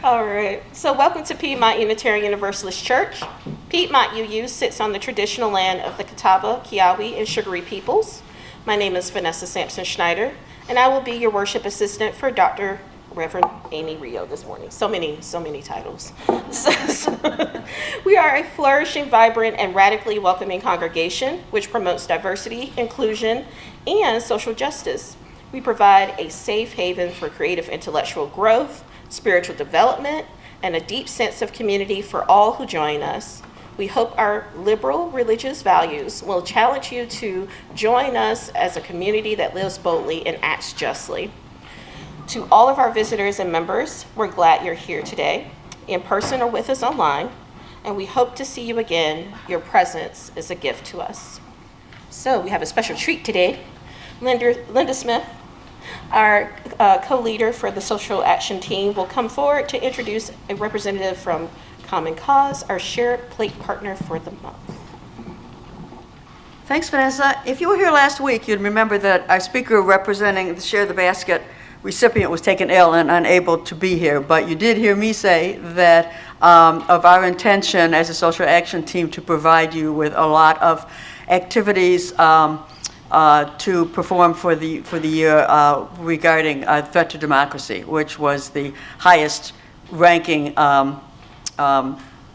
All right. So welcome to Piedmont Unitarian Universalist Church. Piedmont UU sits on the traditional land of the Catawba, Kiawe, and Sugary peoples. My name is Vanessa Sampson Schneider, and I will be your worship assistant for Dr. Reverend Amy Rio this morning. So many titles. We are a flourishing, vibrant, and radically welcoming congregation which promotes diversity, inclusion, and social justice. We provide a safe haven for creative intellectual growth, spiritual development, and a deep sense of community for all who join us. We hope our liberal religious values will challenge you to join us as a community that lives boldly and acts justly. To all of our visitors and members, we're glad you're here today, in person or with us online, and we hope to see you again. Your presence is a gift to us. So we have a special treat today. Linda Smith, our co-leader for the social action team, will come forward to introduce a representative from Common Cause, our shared plate partner for the month. Thanks, Vanessa. If you were here last week, you'd remember that our speaker representing the Share the Basket recipient was taken ill and unable to be here, but you did hear me say that of our intention as a social action team to provide you with a lot of activities to perform for the year regarding threat to democracy, which was the highest ranking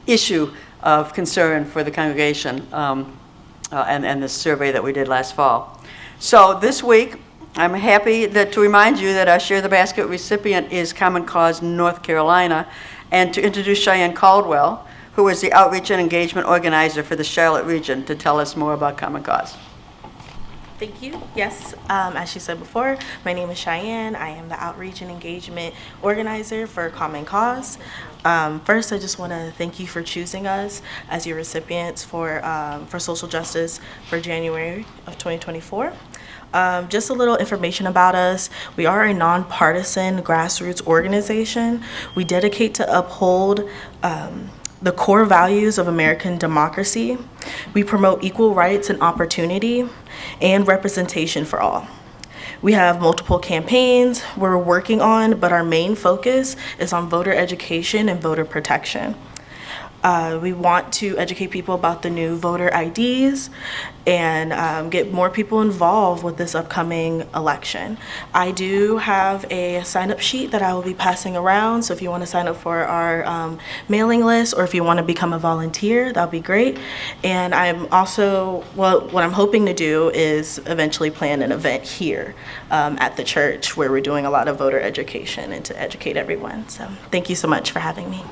issue of concern for the congregation and the survey that we did last fall. So this week, I'm happy to remind you that our Share the Basket recipient is Common Cause North Carolina, and to introduce Cheyenne Caldwell, who is the Outreach and Engagement Organizer for the Charlotte region, to tell us more about Common Cause. Thank you. Yes, as she said before, my name is Cheyenne. I am the Outreach and Engagement Organizer for Common Cause. First, I just want to thank you for choosing us as your recipients for social justice for January of 2024. Just a little information about us. We are a nonpartisan grassroots organization. We dedicate to uphold the core values of American democracy. We promote equal rights and opportunity and representation for all. We have multiple campaigns we're working on, but our main focus is on voter education and voter protection. We want to educate people about the new voter IDs and get more people involved with this upcoming election. I do have a sign-up sheet that I will be passing around, so if you want to sign up for our mailing list or if you want to become a volunteer, that'll be great. And I'm also, what I'm hoping to do is eventually plan an event here at the church where we're doing a lot of voter education and to educate everyone. So thank you so much for having me.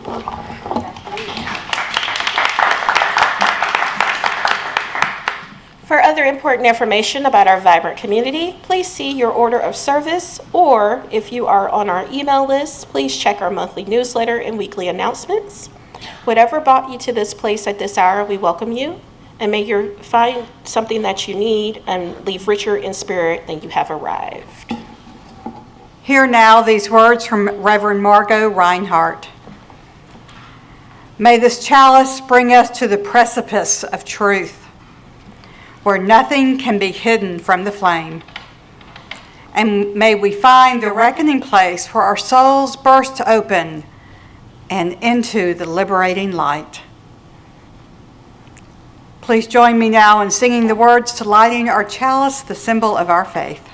For other important information about our vibrant community, please see your order of service, or if you are on our email list, please check our monthly newsletter and weekly announcements. Whatever brought you to this place at this hour, we welcome you, and may you find something that you need and leave richer in spirit than you have arrived. Hear now these words from Reverend Margot Reinhardt. May this chalice bring us to the precipice of truth, where nothing can be hidden from the flame. And may we find the reckoning place where our souls burst open and into the liberating light. Please join me now in singing the words to lighting our chalice, the symbol of our faith.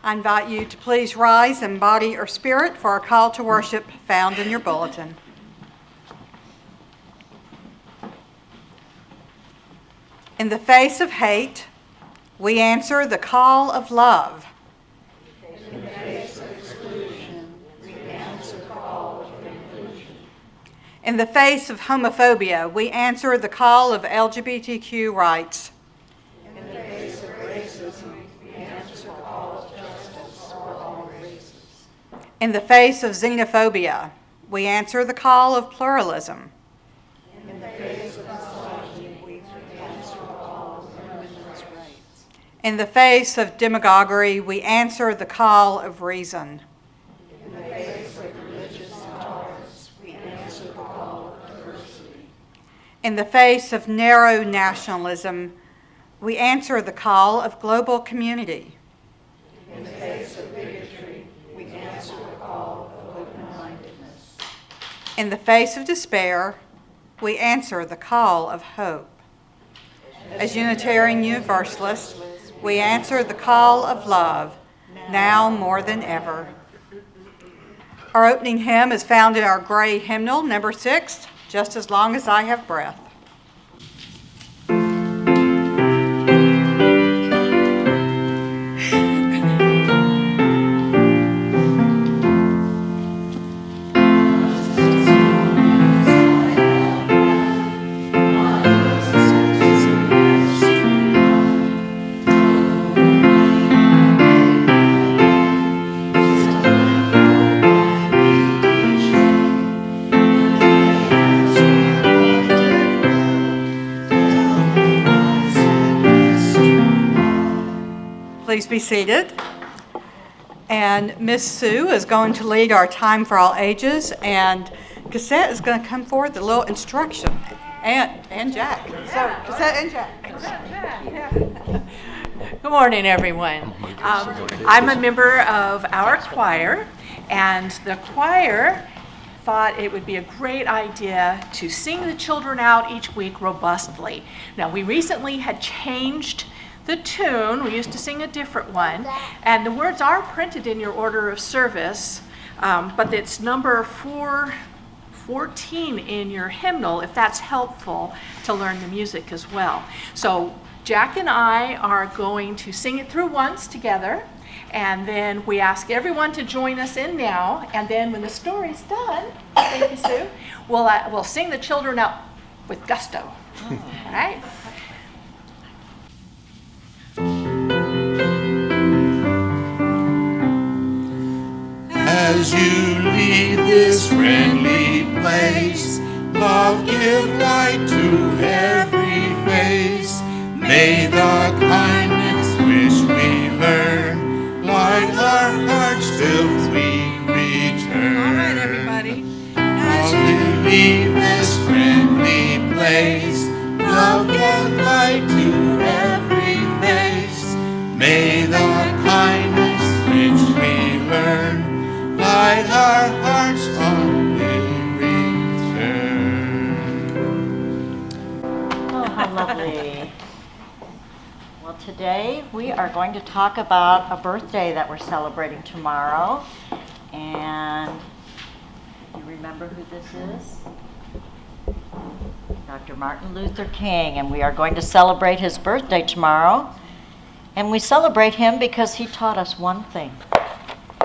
I invite you to please rise in body or spirit for our call to worship found in your bulletin. In the face of hate, we answer the call of love. In the face of exclusion, we answer the call of inclusion. In the face of homophobia, we answer the call of LGBTQ rights. In the face of racism, we answer the call of justice for all races. In the face of xenophobia, we answer the call of pluralism. In the face of misogyny, we answer the call of women's rights. In the face of demagoguery, we answer the call of reason. In the face of religious intolerance, we answer the call of diversity. In the face of narrow nationalism, we answer the call of global community. In the face of bigotry, we answer the call of open-mindedness. In the face of despair, we answer the call of hope. As Unitarian Universalists, we answer the call of love, now more than ever. Our opening hymn is found in our gray hymnal, number 6, Just as Long as I Have Breath. Please be seated. And Miss Sue is going to lead our Time for All Ages, and Cassette is going to come forward with a little instruction. And Jack. So, Cassette and Jack. Good morning, everyone. I'm a member of our choir, and the choir thought it would be a great idea to sing the children out each week robustly. Now, we recently had changed the tune. We used to sing a different one, and the words are printed in your order of service, but it's number 414 in your hymnal, if that's helpful to learn the music as well. So Jack and I are going to sing it through once together, and then we ask everyone to join us in now, and then when the story's done, thank you, Sue, we'll sing the children out with gusto. All right? As you leave this friendly place, love give light to every face. May the kindness which we learn light our hearts till we return. All right, everybody. As you leave this friendly place, love give light to every face. May the kindness which we learn light our hearts on we return. Oh, how lovely. Well, today we are going to talk about a birthday that we're celebrating tomorrow. And you remember who this is? Dr. Martin Luther King. And we are going to celebrate his birthday tomorrow. And we celebrate him because he taught us one thing,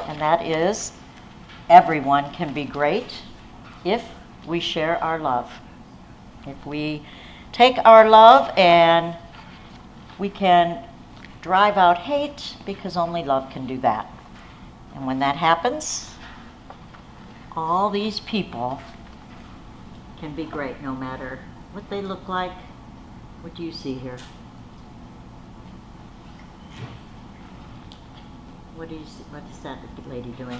and that is everyone can be great if we share our love. If we take our love and we can drive out hate, because only love can do that. And when that happens, all these people can be great no matter what they look like. What do you see here? What do you see? What is that lady doing?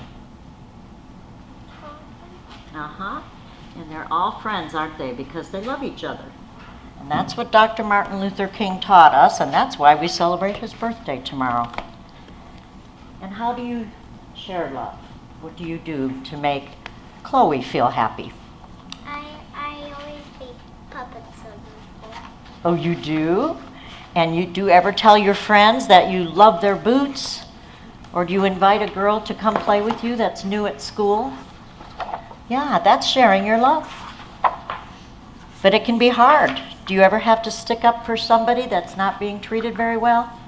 Uh-huh. And they're all friends, aren't they? Because they love each other. And that's what Dr. Martin Luther King taught us, and that's why we celebrate his birthday tomorrow. And how do you share love? What do you do to make Chloe feel happy? I always make puppets of people. Oh, you do? And you do ever tell your friends that you love their boots? Or do you invite a girl to come play with you that's new at school? Yeah, that's sharing your love. But it can be hard. Do you ever have to stick up for somebody that's not being treated very well?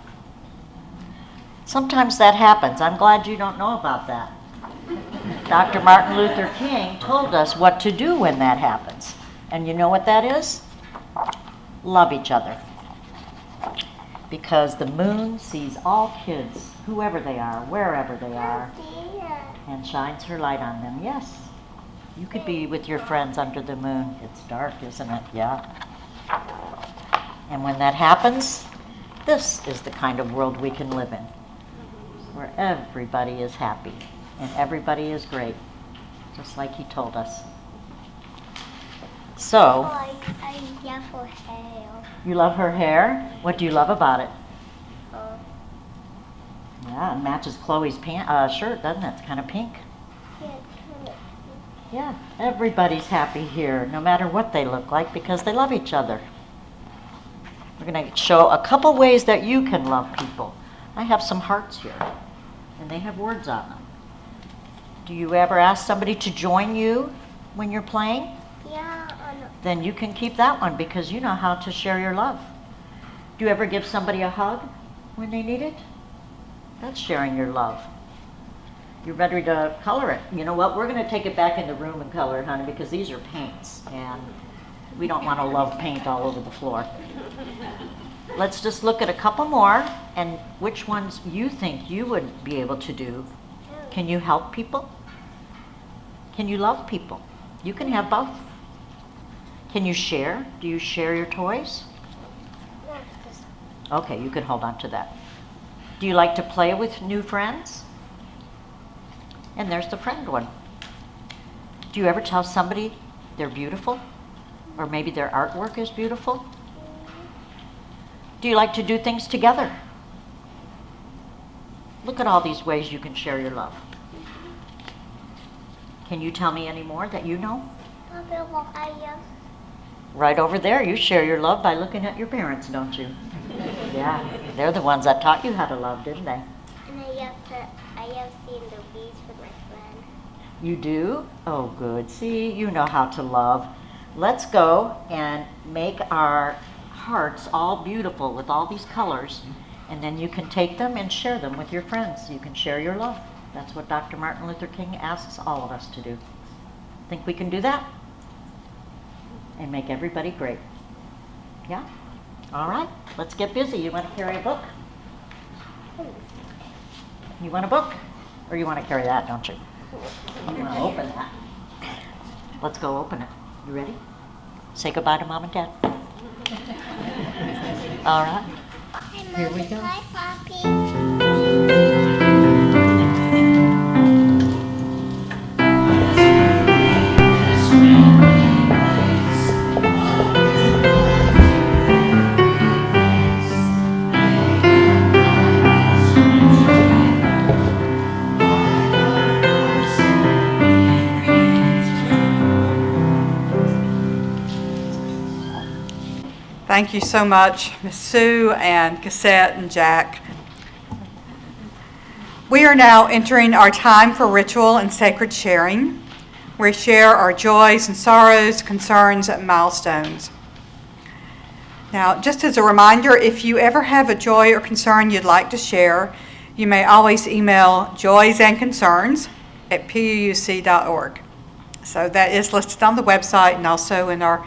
Sometimes that happens. I'm glad you don't know about that. Dr. Martin Luther King told us what to do when that happens. And you know what that is? Love each other. Because the moon sees all kids, whoever they are, wherever they are, and shines her light on them. Yes, you could be with your friends under the moon. It's dark, isn't it? Yeah. And when that happens, this is the kind of world we can live in, where everybody is happy and everybody is great, just like he told us. So, I love her hair. you love her hair? What do you love about it? Oh, Yeah, it matches Chloe's shirt, doesn't it? It's kind of pink. yeah, Yeah, everybody's happy here, no matter what they look like, because they love each other. We're going to show a couple ways that you can love people. I have some hearts here, and they have words on them. Do you ever ask somebody to join you when you're playing? yeah, no. Then you can keep that one because you know how to share your love. Do you ever give somebody a hug when they need it? That's sharing your love. You're ready to color it. You know what? We're going to take it back in the room and color it, honey, because these are paints, and we don't want to love paint all over the floor. Let's just look at a couple more, and which ones you think you would be able to do. Can you help people? Can you love people? You can have both. Can you share? Do you share your toys? Not this. Okay, you can hold on to that. Do you like to play with new friends? And there's the friend one. Do you ever tell somebody they're beautiful? Or maybe their artwork is beautiful? Do you like to do things together? Look at all these ways you can share your love. Can you tell me any more that you know? Right over there, you share your love by looking at your parents, don't you? Yeah, they're the ones that taught you how to love, didn't they? And I have seen the beach with my friend. You do? Oh, good. See, you know how to love. Let's go and make our hearts all beautiful with all these colors, and then you can take them and share them with your friends. You can share your love. That's what Dr. Martin Luther King asks all of us to do. Think we can do that? And make everybody great. Yeah? All right, let's get busy. You want to carry a book? You want a book? Or you want to carry that, don't you? You want to open that. Let's go open it. You ready? Say goodbye to Mom and Dad. All right. Here we go. Hi, Poppy. Thank you so much, Ms. Sue and Cassette and Jack. We are now entering our time for ritual and sacred sharing. We share our joys and sorrows, concerns, and milestones. Now, just as a reminder, if you ever have a joy or concern you'd like to share, you may always email joysandconcerns@puuc.org. So that is listed on the website and also in our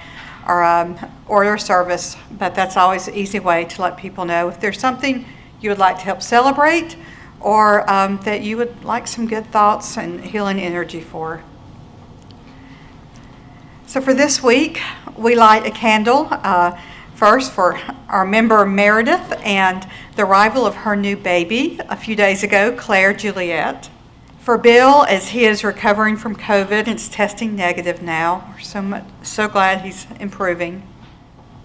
order service, but that's always an easy way to let people know if there's something you would like to help celebrate or that you would like some good thoughts and healing energy for. So for this week, we light a candle first for our member Meredith and the arrival of her new baby a few days ago, Claire Juliet. For Bill, as he is recovering from COVID and is testing negative now. We're so glad he's improving.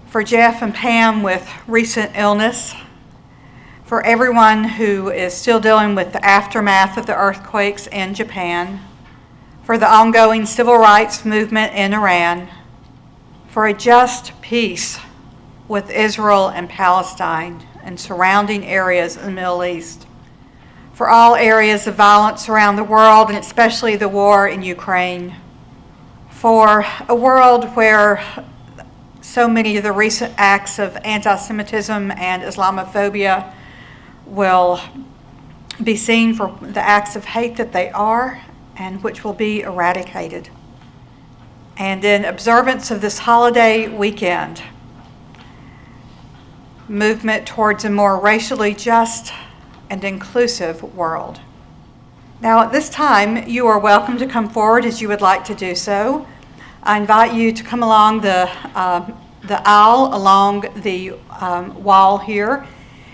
For Jeff and Pam with recent illness. For everyone who is still dealing with the aftermath of the earthquakes in Japan. For the ongoing civil rights movement in Iran. For a just peace with Israel and Palestine and surrounding areas in the Middle East. for all areas of violence around the world, and especially the war in Ukraine, for a world where so many of the recent acts of anti-Semitism and Islamophobia will be seen for the acts of hate that they are, and which will be eradicated. And in observance of this holiday weekend, movement towards a more racially just and inclusive world. Now, at this time, you are welcome to come forward as you would like to do so. I invite you to come along the aisle along the wall here.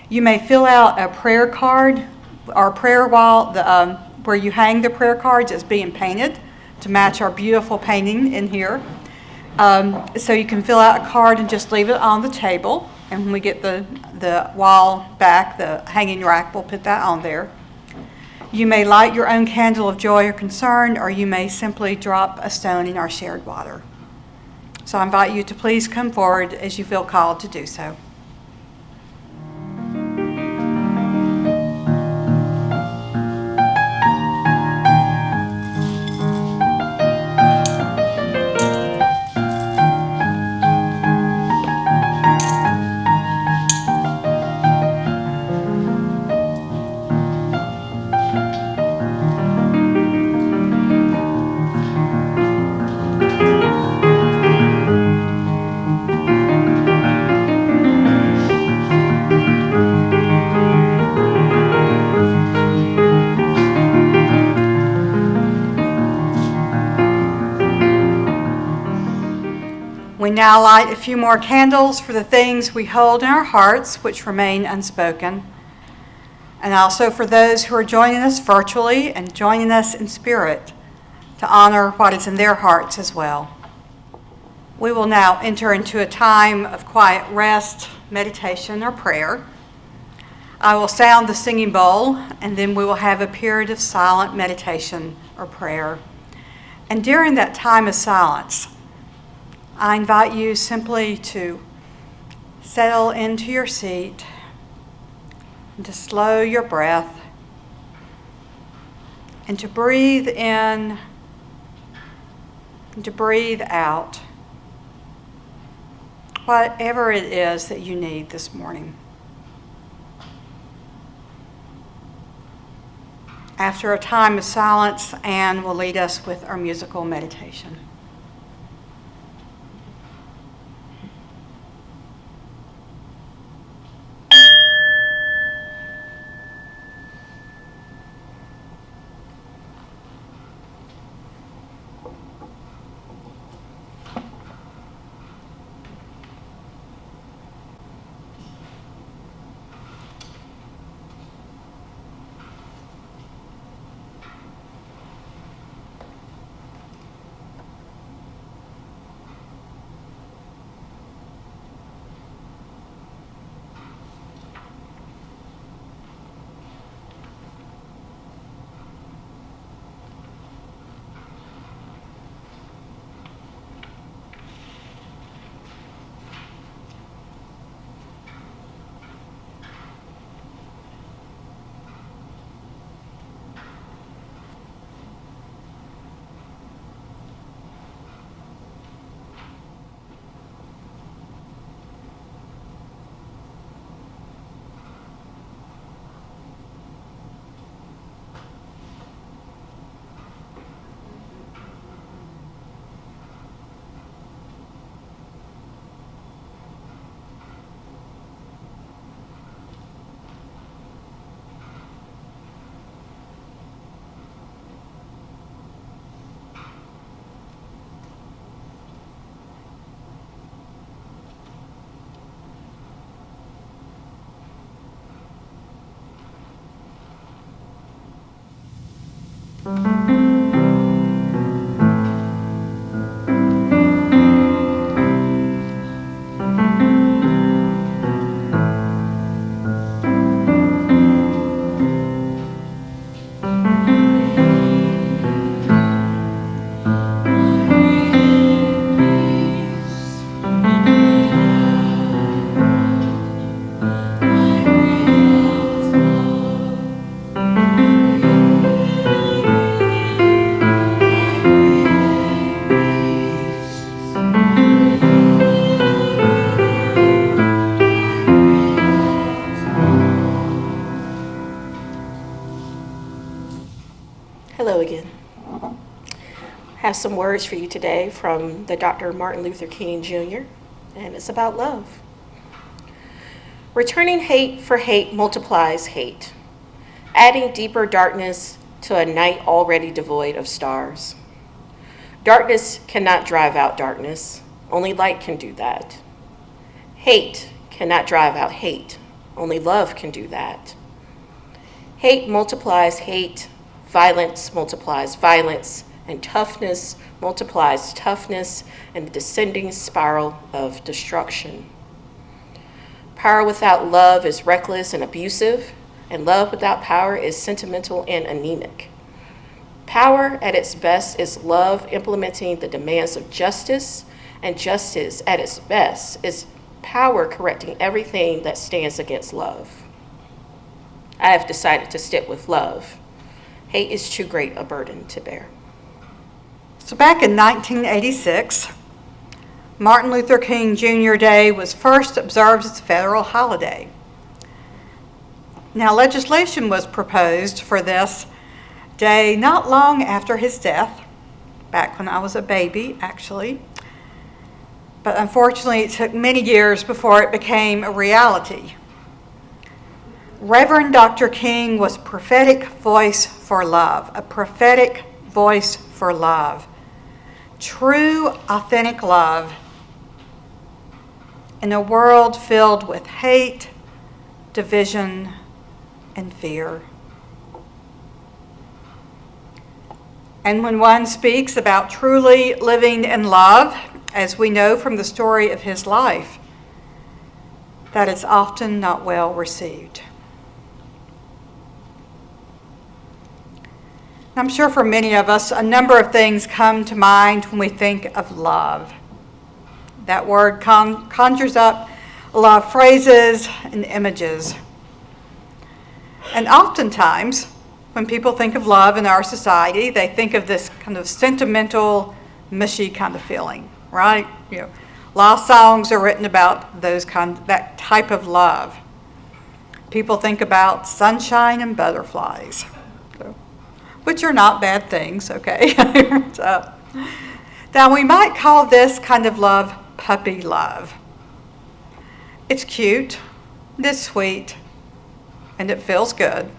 You may fill out a prayer card or prayer wall where you hang the prayer cards is being painted to match our beautiful painting in here. So you can fill out a card and just leave it on the table. And when we get the wall back, the hanging rack, we'll put that on there. You may light your own candle of joy or concern, or you may simply drop a stone in our shared water. So I invite you to please come forward as you feel called to do so. We now light a few more candles for the things we hold in our hearts which remain unspoken, and also for those who are joining us virtually and joining us in spirit to honor what is in their hearts as well. We will now enter into a time of quiet rest, meditation, or prayer. I will sound the singing bowl, and then we will have a period of silent meditation or prayer. And during that time of silence, I invite you simply to settle into your seat and to slow your breath and to breathe in and to breathe out whatever it is that you need this morning. After a time of silence, Anne will lead us with our musical meditation. Have some words for you today from the Dr. Martin Luther King Jr., and it's about love. Returning hate for hate multiplies hate, adding deeper darkness to a night already devoid of stars. Darkness cannot drive out darkness, only light can do that. Hate cannot drive out hate, only love can do that. Hate multiplies hate, violence multiplies violence, and toughness multiplies toughness in the descending spiral of destruction. Power without love is reckless and abusive, and love without power is sentimental and anemic. Power at its best is love implementing the demands of justice, and justice at its best is power correcting everything that stands against love. I have decided to stick with love. Hate is too great a burden to bear. So back in 1986, Martin Luther King Jr. Day was first observed as a federal holiday. Now, legislation was proposed for this day not long after his death, back when I was a baby, actually. But unfortunately, it took many years before it became a reality. Reverend Dr. King was a prophetic voice for love, a prophetic voice for love. True, authentic love in a world filled with hate, division, and fear. And when one speaks about truly living in love, as we know from the story of his life, that is often not well received. I'm sure for many of us, a number of things come to mind when we think of love. That word conjures up a lot of phrases and images. And oftentimes, when people think of love in our society, they think of this kind of sentimental, mushy kind of feeling, right? You know, a lot of songs are written about that type of love. People think about sunshine and butterflies, which are not bad things, okay? So, now, we might call this kind of love puppy love. It's cute, it's sweet, and it feels good.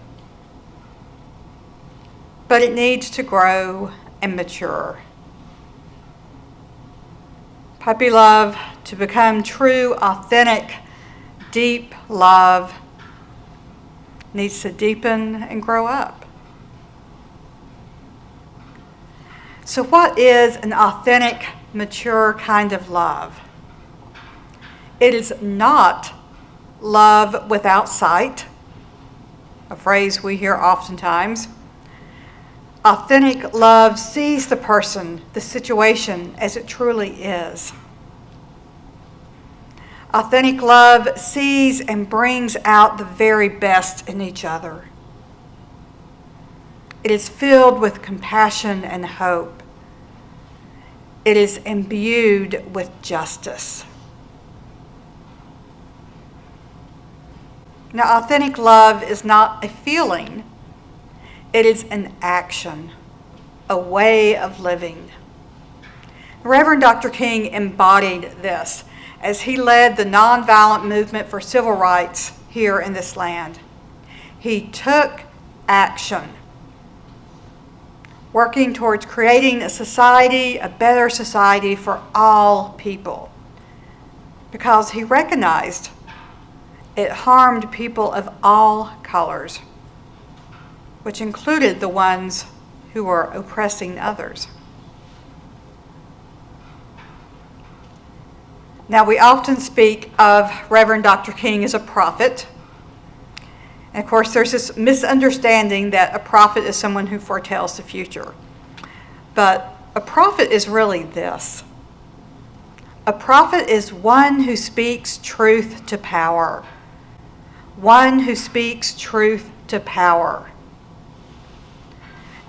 But it needs to grow and mature. Puppy love, to become true, authentic, deep love, needs to deepen and grow up. So what is an authentic, mature kind of love? It is not love without sight, a phrase we hear oftentimes. Authentic love sees the person, the situation, as it truly is. Authentic love sees and brings out the very best in each other. It is filled with compassion and hope. It is imbued with justice. Now, authentic love is not a feeling. It is an action, a way of living. Reverend Dr. King embodied this as he led the nonviolent movement for civil rights here in this land. He took action, working towards creating a society, a better society for all people, because he recognized it harmed people of all colors, which included the ones who were oppressing others. Now, we often speak of Reverend Dr. King as a prophet. And of course, there's this misunderstanding that a prophet is someone who foretells the future. But a prophet is really this. A prophet is one who speaks truth to power. One who speaks truth to power.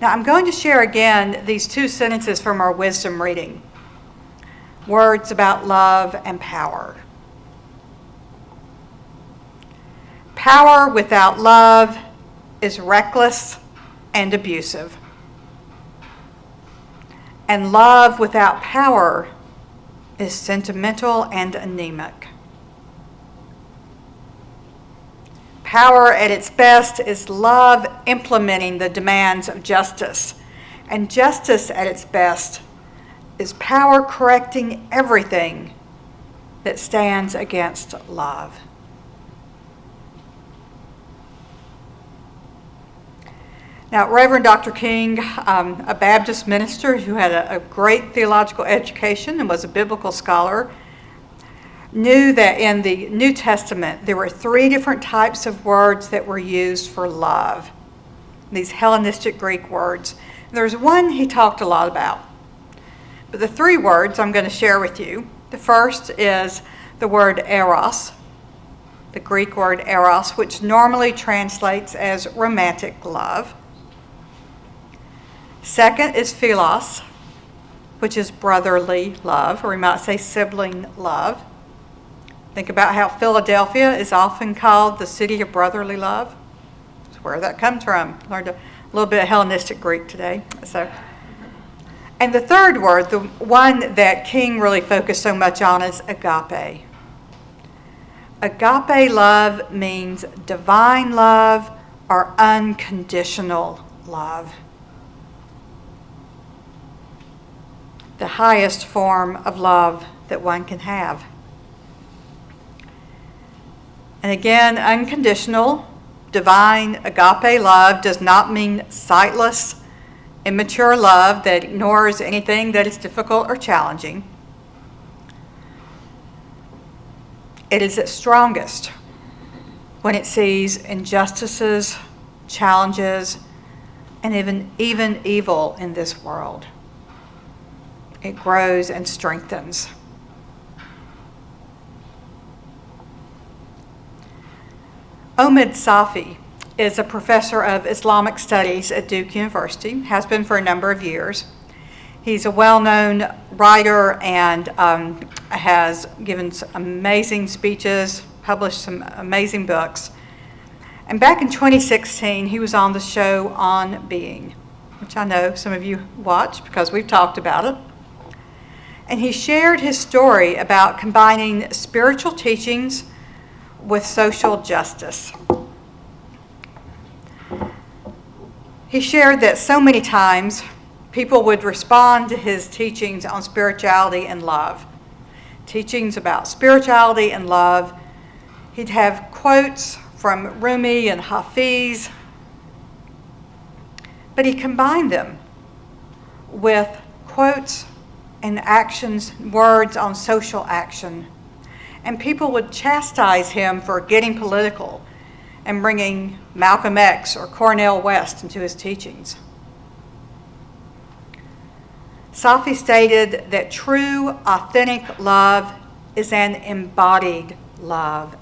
Now, I'm going to share again these two sentences from our wisdom reading. Words about love and power. Power without love is reckless and abusive. And love without power is sentimental and anemic. Power at its best is love implementing the demands of justice. And justice at its best is power correcting everything that stands against love. Now, Reverend Dr. King, a Baptist minister who had a great theological education and was a biblical scholar, knew that in the New Testament there were 3 different types of words that were used for love, these Hellenistic Greek words. There's one he talked a lot about. But the 3 words I'm going to share with you, the first is the word eros, the Greek word eros, which normally translates as romantic love. Second is philos, which is brotherly love, or we might say sibling love. Think about how Philadelphia is often called the city of brotherly love. That's where that comes from. Learned a little bit of Hellenistic Greek today. And the third word, the one that King really focused so much on, is agape. Agape love means divine love or unconditional love. The highest form of love that one can have. And again, unconditional, divine, agape love does not mean sightless, immature love that ignores anything that is difficult or challenging. It is its strongest when it sees injustices, challenges, and even evil in this world. It grows and strengthens. Omid Safi is a professor of Islamic studies at Duke University, has been for a number of years. He's a well-known writer and has given some amazing speeches, published some amazing books. And back in 2016, he was on the show On Being, which I know some of you watched because we've talked about it. And he shared his story about combining spiritual teachings with social justice. He shared that so many times people would respond to his teachings on spirituality and love. Teachings about spirituality and love. He'd have quotes from Rumi and Hafiz, but he combined them with quotes and actions, words on social action. And people would chastise him for getting political and bringing Malcolm X or Cornel West into his teachings. Safi stated that true, authentic love is an embodied love,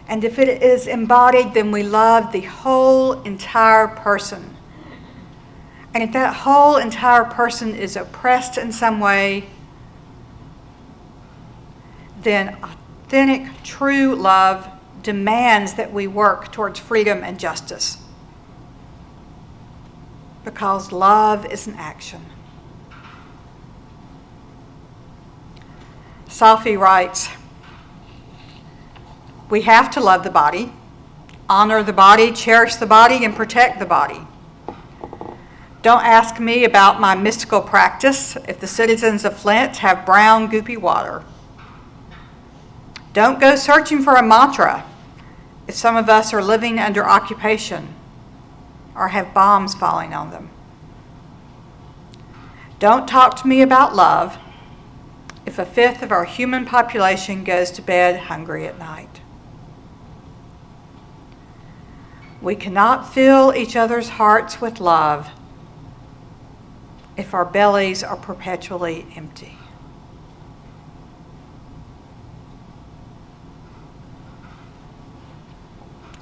And if it is embodied, then we love the whole entire person. And if that whole entire person is oppressed in some way, then authentic, true love demands that we work towards freedom and justice. Because love is an action. Safi writes, we have to love the body, honor the body, cherish the body, and protect the body. Don't ask me about my mystical practice if the citizens of Flint have brown, goopy water. Don't go searching for a mantra if some of us are living under occupation or have bombs falling on them. Don't talk to me about love if a fifth of our human population goes to bed hungry at night. We cannot fill each other's hearts with love if our bellies are perpetually empty.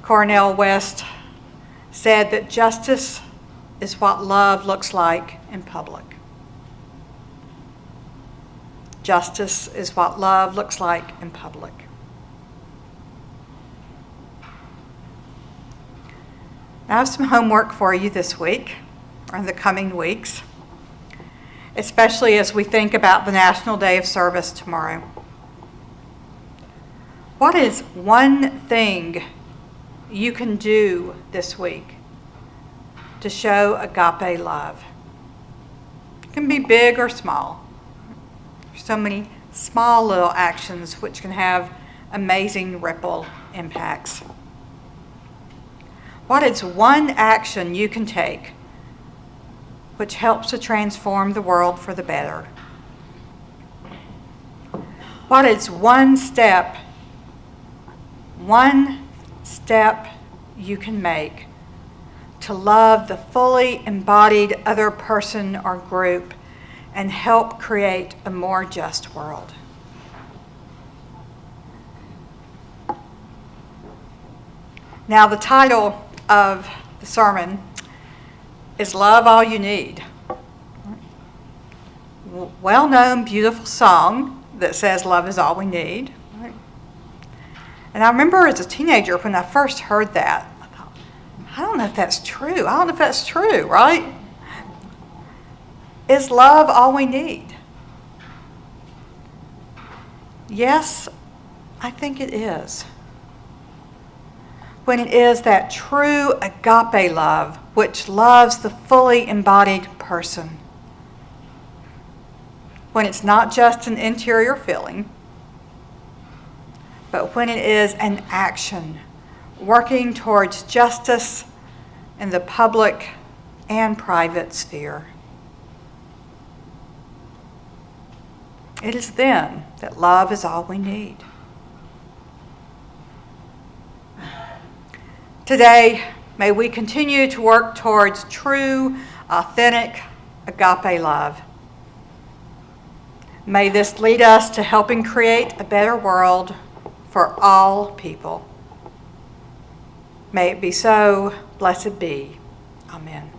Cornel West said that justice is what love looks like in public. Justice is what love looks like in public. Now, I have some homework for you this week. in the coming weeks, especially as we think about the National Day of Service tomorrow. What is one thing you can do this week to show agape love? It can be big or small. There's so many small little actions which can have amazing ripple impacts. What is one action you can take which helps to transform the world for the better? What is one step you can make to love the fully embodied other person or group and help create a more just world? Now, the title of the sermon is Love All You Need. Well-known, beautiful song that says love is all we need. And I remember as a teenager when I first heard that, I thought, I don't know if that's true. I don't know if that's true, right? Is love all we need? Yes, I think it is. When it is that true agape love, which loves the fully embodied person. When it's not just an interior feeling, but when it is an action working towards justice in the public and private sphere. It is then that love is all we need. Today, may we continue to work towards true, authentic agape love. May this lead us to helping create a better world for all people. May it be so. Blessed be. Amen.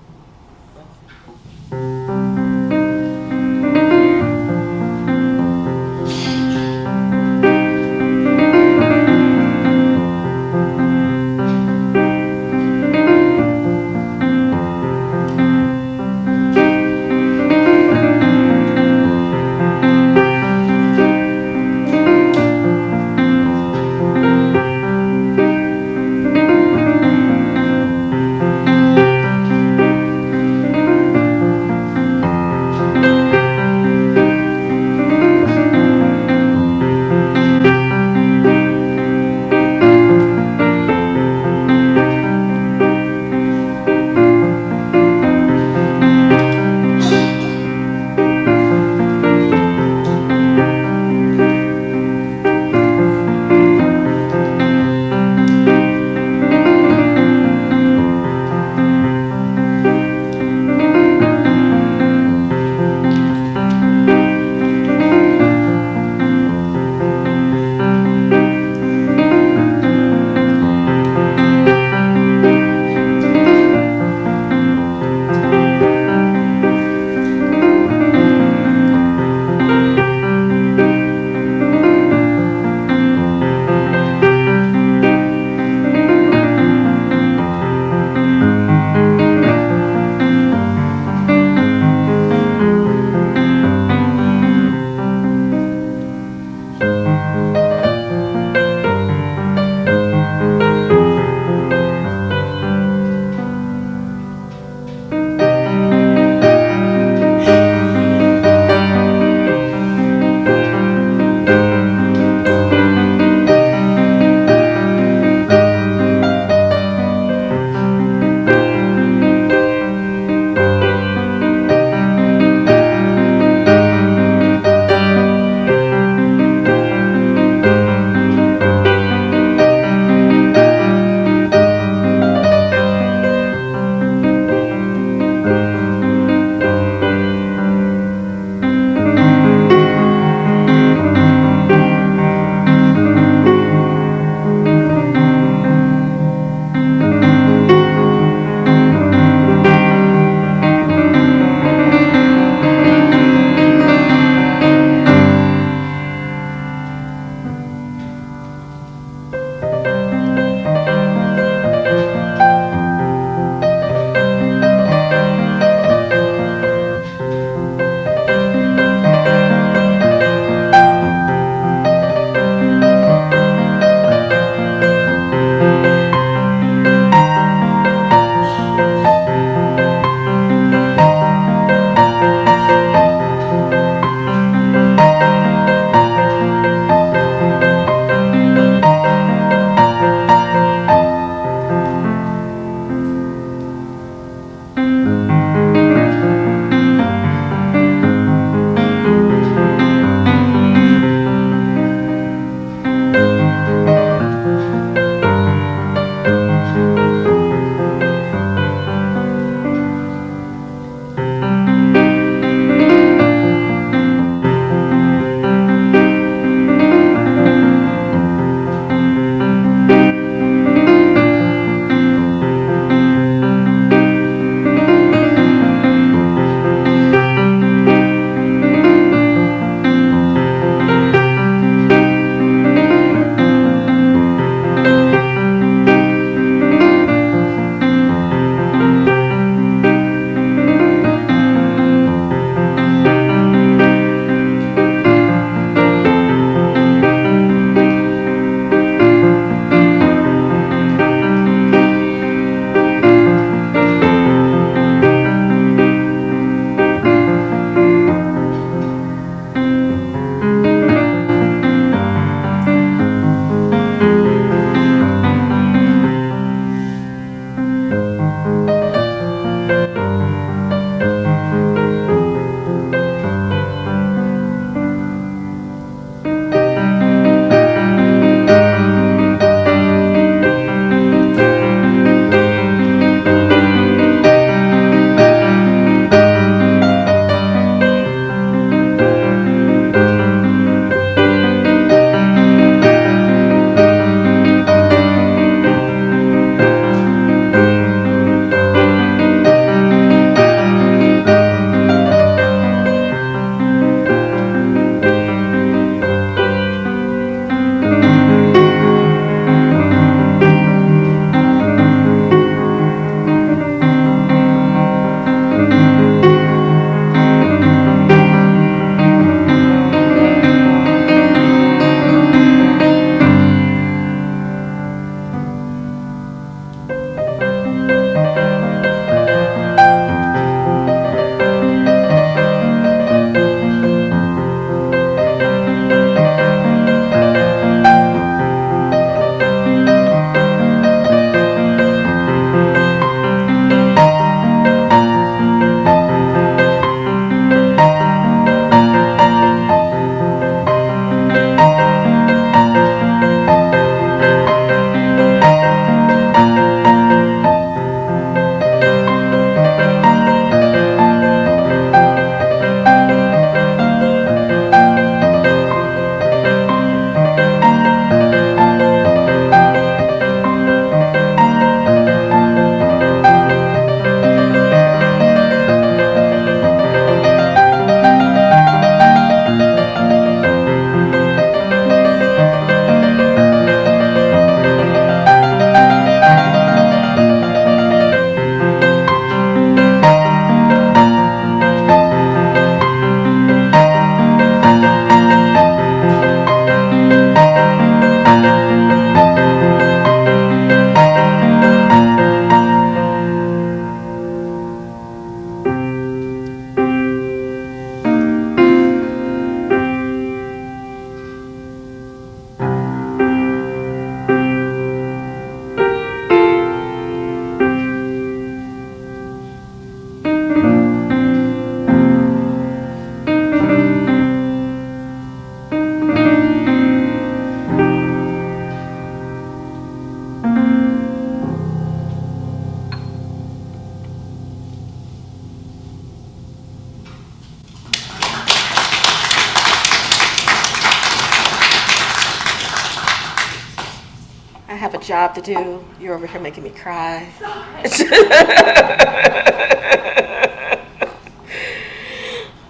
have a job to do. You're over here making me cry.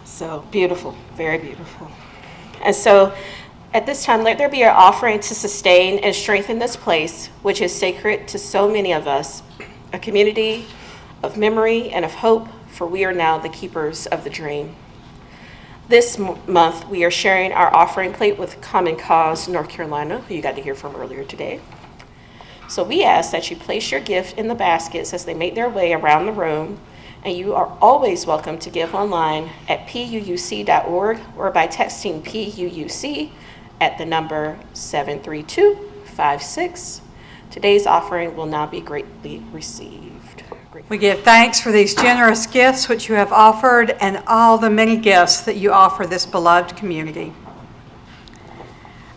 So beautiful, very beautiful. And so at this time, let there be an offering to sustain and strengthen this place, which is sacred to so many of us, a community of memory and of hope, for we are now the keepers of the dream. This month, we are sharing our offering plate with Common Cause North Carolina, who you got to hear from earlier today. So we ask that you place your gift in the baskets as they make their way around the room, and you are always welcome to give online at puuc.org or by texting PUUC at the number 73256. Today's offering will now be greatly received. We give thanks for these generous gifts which you have offered and all the many gifts that you offer this beloved community.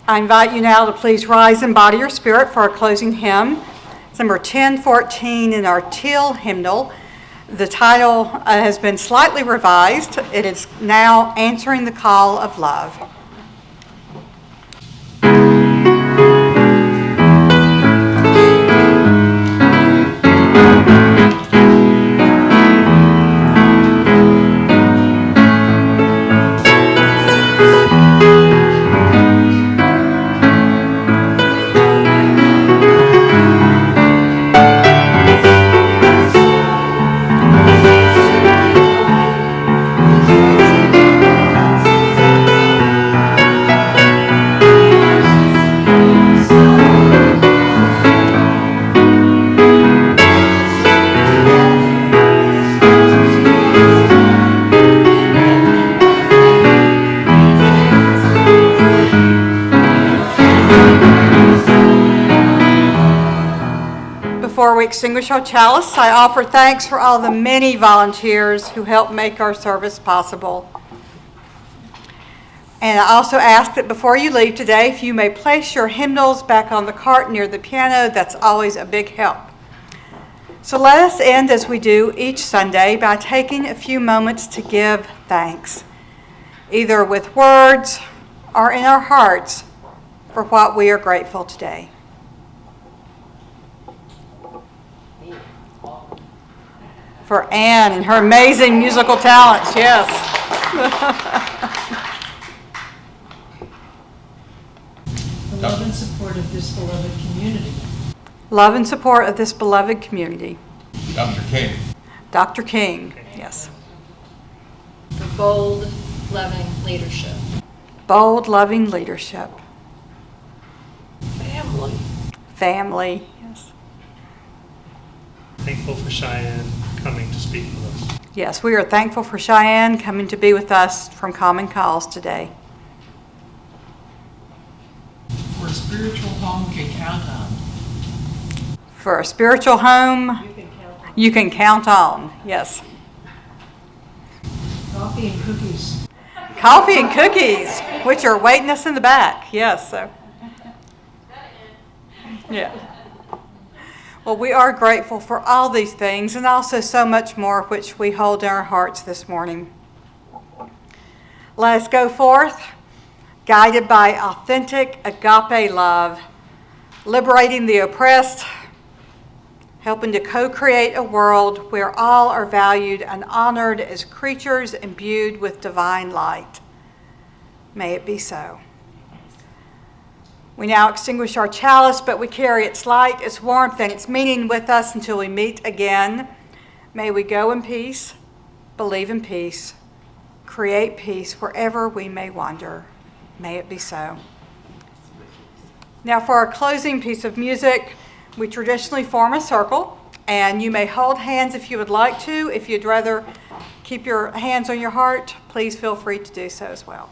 I invite you now to please rise in body or spirit for our closing hymn. It's number 1014 in our Teal hymnal. The title has been slightly revised. It is now Answering the Call of Love. Before we extinguish our chalice, I offer thanks for all the many volunteers who help make our service possible. And I also ask that before you leave today, if you may place your hymnals back on the cart near the piano, that's always a big help. So let us end as we do each Sunday by taking a few moments to give thanks, either with words or in our hearts, for what we are grateful today. For Anne and her amazing musical talents, yes. The love and support of this beloved community. Love and support of this beloved community. Dr. King. Dr. King, yes. For bold, loving leadership. Bold, loving leadership. Family. Family, yes. Thankful for Cheyenne coming to speak with us. Yes, we are thankful for Cheyenne coming to be with us from Common Cause today. For a spiritual home you can count on. For a spiritual home you can count on, yes. Coffee and cookies. Coffee and cookies, which are waiting us in the back, yes. So. Yeah. Well, we are grateful for all these things and also so much more which we hold in our hearts this morning. Let us go forth, guided by authentic agape love, liberating the oppressed, helping to co-create a world where all are valued and honored as creatures imbued with divine light. May it be so. We now extinguish our chalice, but we carry its light, its warmth, and its meaning with us until we meet again. May we go in peace, believe in peace, create peace wherever we may wander. May it be so. Now for our closing piece of music, we traditionally form a circle, and you may hold hands if you would like to. If you'd rather keep your hands on your heart, please feel free to do so as well.